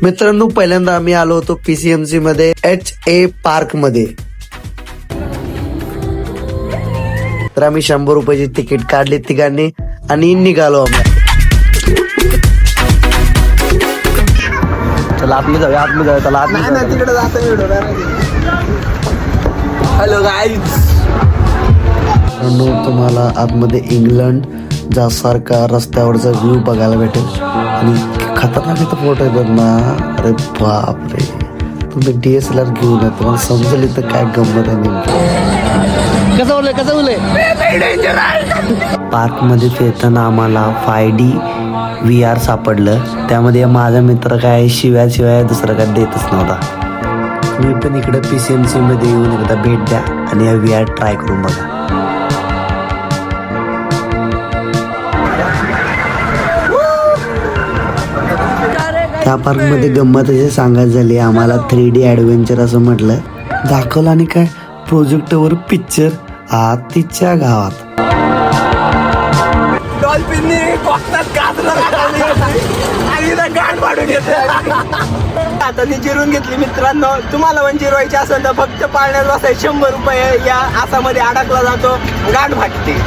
मित्रांनो, पहिल्यांदा आम्ही आलो होतो PCMC मध्ये HA पार्क मध्ये. तर आम्ही 100 रुपयाची तिकीट काढली तिघांनी आणि निघालो आम्ही. चला आतमध्ये जाऊया चला आतमध्ये तिकडे जातो. हॅलो गाईज, तुम्हाला आतमध्ये इंग्लंड ज्यासारखा रस्त्यावरचा व्ह्यू बघायला भेटेल आणि खतरनाक इथं फोटो येतात ना. अरे बापरे, तुम्ही DSLR घेऊन या, तुम्हाला समजेल इथं काय गंमत आहे नेमकी. कसं बोलले पार्क मध्ये फिरताना आम्हाला 5D VR सापडलं. त्यामध्ये माझा मित्र काय शिवाय दुसरं काय देतच नव्हता. तुम्ही पण इकडे PCMC मध्ये येऊन एकदा भेट द्या आणि या VR ट्राय करून बघा. त्या पार्कमध्ये गंमत अशी सांगायची झाली, आम्हाला 3D ॲडव्हेंचर असं म्हटलं दाखवलं आणि काय प्रोजेक्टवर पिक्चर आतीच्या गावात. डॉल्फिनने कोकणात गाठ पाडून घेतली. आता ती जिरून घेतली. मित्रांनो, तुम्हाला पण जिरवायची असेल तर फक्त पाळण्यात बसायचे 100 रुपये. या आसामध्ये अडकला जातो, गाठ फाटते.